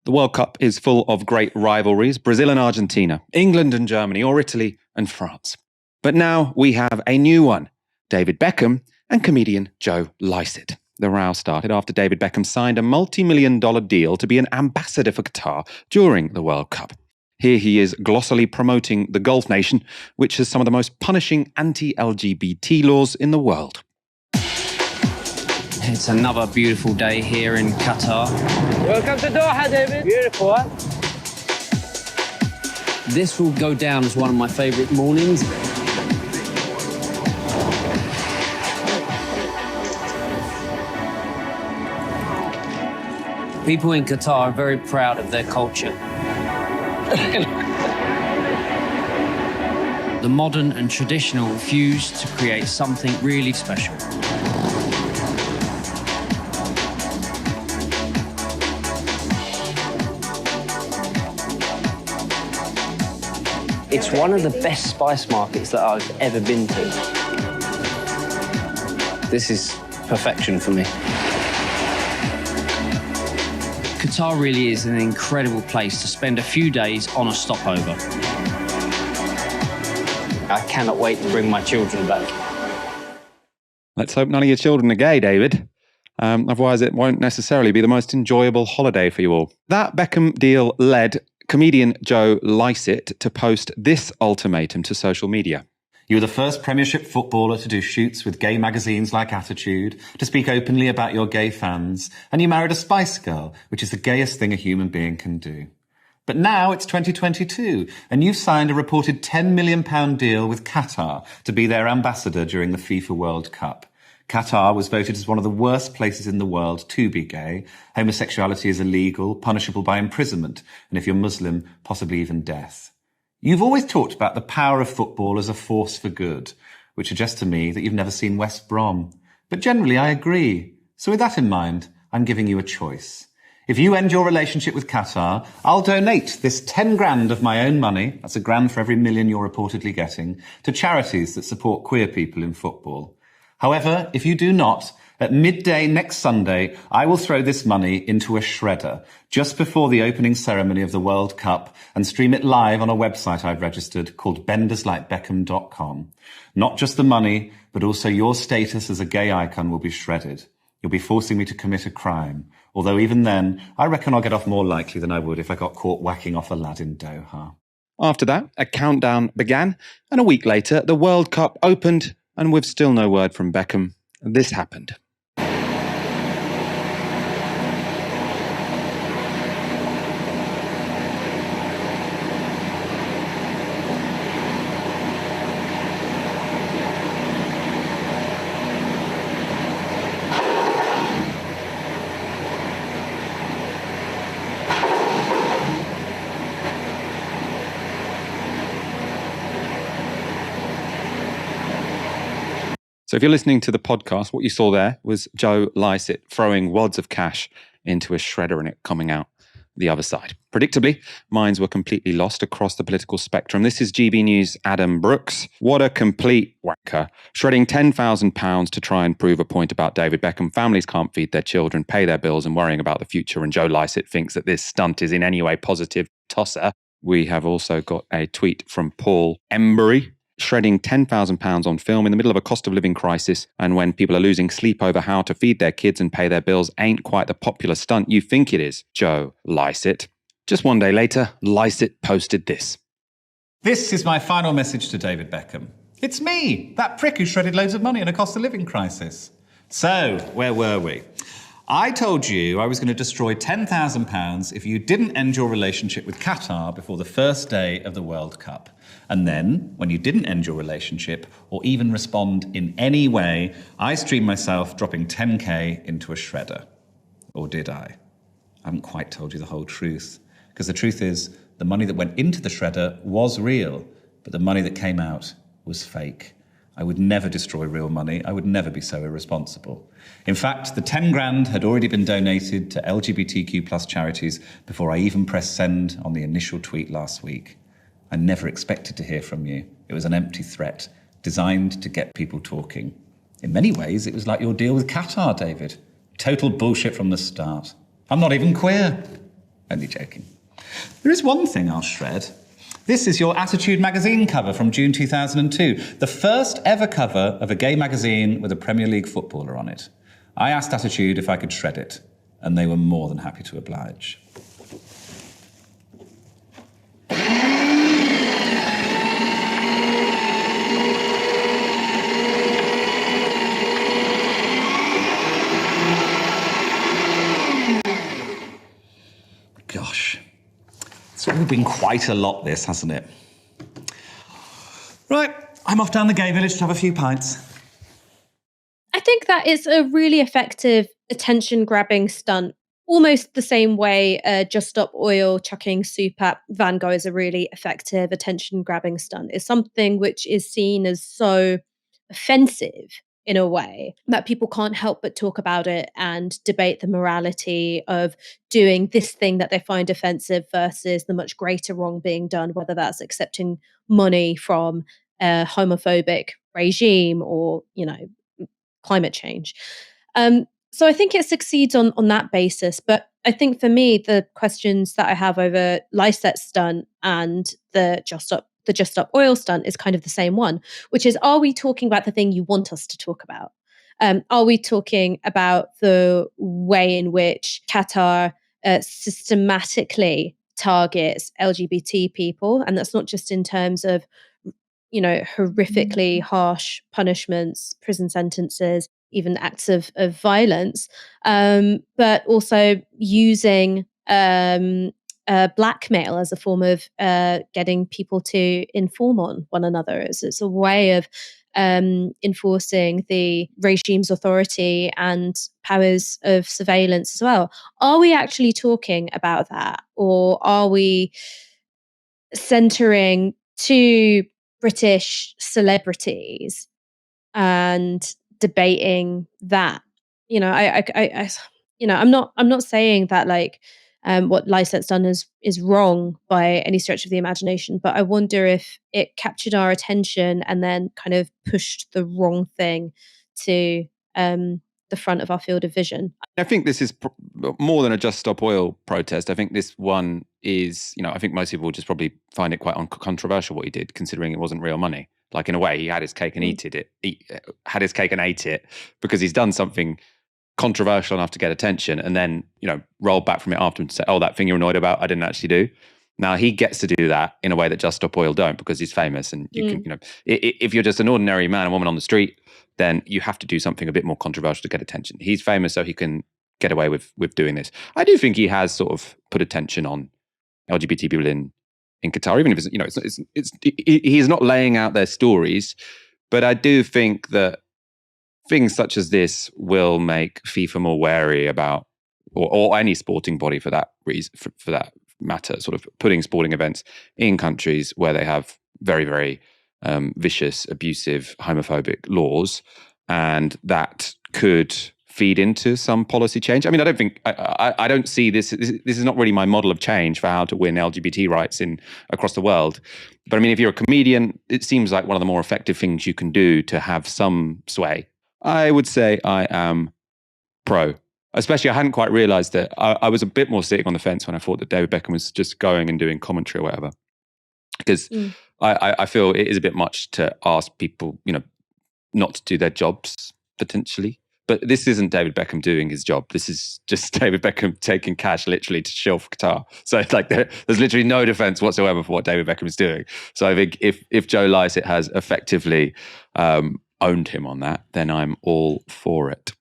The World Cup is full of great rivalries, Brazil and Argentina, England and Germany, or Italy and France. But now we have a new one, David Beckham and comedian Joe Lycett. The row started after David Beckham signed a multi-million-dollar deal to be an ambassador for Qatar during the World Cup. Here he is glossily promoting the Gulf nation, which has some of the most punishing anti-LGBT laws in the world. It's another beautiful day here in Qatar. Welcome to Doha, David. Beautiful, huh? This will go down as one of my favourite mornings. People in Qatar are very proud of their culture. The modern and traditional fuse to create something really special. It's one of the best spice markets that I've ever been to. This is perfection for me. Qatar really is an incredible place to spend a few days on a stopover. I cannot wait to bring my children back. Let's hope none of your children are gay, David. Otherwise, it won't necessarily be the most enjoyable holiday for you all. That Beckham deal led comedian Joe Lycett to post this ultimatum to social media. You were the first Premiership footballer to do shoots with gay magazines like Attitude, to speak openly about your gay fans, and you married a Spice Girl, which is the gayest thing a human being can do. But now it's 2022, and you've signed a reported £10 million deal with Qatar to be their ambassador during the FIFA World Cup. Qatar was voted as one of the worst places in the world to be gay. Homosexuality is illegal, punishable by imprisonment, and if you're Muslim, possibly even death. You've always talked about the power of football as a force for good, which suggests to me that you've never seen West Brom. But generally, I agree. So with that in mind, I'm giving you a choice. If you end your relationship with Qatar, I'll donate this 10 grand of my own money, that's £1 for every million you're reportedly getting, to charities that support queer people in football. However, if you do not, at midday next Sunday, I will throw this money into a shredder just before the opening ceremony of the World Cup and stream it live on a website I've registered called benderslikeBeckham.com. Not just the money, but also your status as a gay icon will be shredded. You'll be forcing me to commit a crime. Although even then, I reckon I'll get off more likely than I would if I got caught whacking off a lad in Doha. After that, a countdown began, and a week later, the World Cup opened, and with still no word from Beckham, this happened. So if you're listening to the podcast, what you saw there was Joe Lycett throwing wads of cash into a shredder and it coming out the other side. Predictably, minds were completely lost across the political spectrum. This is GB News' Adam Brooks. What a complete wanker. Shredding £10,000 to try and prove a point about David Beckham. Families can't feed their children, pay their bills and worrying about the future. And Joe Lycett thinks that this stunt is in any way positive. Tosser. We have also got a tweet from Paul Embury, shredding £10,000 on film in the middle of a cost of living crisis, and when people are losing sleep over how to feed their kids and pay their bills ain't quite the popular stunt you think it is, Joe Lycett. Just one day later, Lycett posted this. This is my final message to David Beckham. It's me, that prick who shredded loads of money in a cost of living crisis. So, where were we? I told you I was going to destroy £10,000 if you didn't end your relationship with Qatar before the first day of the World Cup. And then, when you didn't end your relationship or even respond in any way, I streamed myself dropping 10k into a shredder. Or did I? I haven't quite told you the whole truth. Because the truth is, the money that went into the shredder was real, but the money that came out was fake. I would never destroy real money. I would never be so irresponsible. In fact, the 10 grand had already been donated to LGBTQ+ charities before I even pressed send on the initial tweet last week. I never expected to hear from you. It was an empty threat, designed to get people talking. In many ways, it was like your deal with Qatar, David. Total bullshit from the start. I'm not even queer. Only joking. There is one thing I'll shred. This is your Attitude magazine cover from June 2002, the first ever cover of a gay magazine with a Premier League footballer on it. I asked Attitude if I could shred it, and they were more than happy to oblige. Gosh, it's all been quite a lot, this, hasn't it? Right, I'm off down the gay village to have a few pints. I think that is a really effective attention-grabbing stunt. Almost the same way Just Stop Oil chucking soup at Van Gogh is a really effective attention-grabbing stunt. It's something which is seen as so offensive in a way that people can't help but talk about it and debate the morality of doing this thing that they find offensive versus the much greater wrong being done, whether that's accepting money from a homophobic regime or, climate change. So I think it succeeds on that basis. But I think for me, the questions that I have over Lycett's stunt and the Just Stop Oil stunt is kind of the same one, which is, are we talking about the thing you want us to talk about? Are we talking about the way in which Qatar systematically targets LGBT people? And that's not just in terms of horrifically harsh punishments, prison sentences, even acts of violence, but also using blackmail as a form of getting people to inform on one another. It's a way of enforcing the regime's authority and powers of surveillance as well. Are we actually talking about that? Or are we centering two British celebrities and debating that? I'm not saying that what Lycett's done is wrong by any stretch of the imagination, but I wonder if it captured our attention and then kind of pushed the wrong thing to the front of our field of vision. I think this is more than a Just Stop Oil protest. I think this one is, I think most people just probably find it quite controversial what he did, considering it wasn't real money. Like, in a way, he had his cake and had his cake and ate it, because he's done something controversial enough to get attention, and then, rolled back from it after and say, oh, that thing you're annoyed about, I didn't actually do. Now he gets to do that in a way that Just Stop Oil don't, because he's famous, and you can, if you're just an ordinary man and woman on the street, then you have to do something a bit more controversial to get attention. He's famous, so he can get away with doing this. I do think he has sort of put attention on LGBT people in Qatar, even if he's not laying out their stories. But I do think that things such as this will make FIFA more wary about, or any sporting body for that reason, for that matter, sort of putting sporting events in countries where they have very, very vicious, abusive, homophobic laws, and that could feed into some policy change. I mean, I don't see this. This is not really my model of change for how to win LGBT rights across the world. But I mean, if you're a comedian, it seems like one of the more effective things you can do to have some sway. I would say I am pro. Especially, I hadn't quite realised that I was a bit more sitting on the fence when I thought that David Beckham was just going and doing commentary or whatever. Because I feel it is a bit much to ask people, not to do their jobs, potentially. But this isn't David Beckham doing his job. This is just David Beckham taking cash literally to shill for Qatar. So it's like there's literally no defence whatsoever for what David Beckham is doing. So I think if Joe Lycett has effectively owned him on that, then I'm all for it.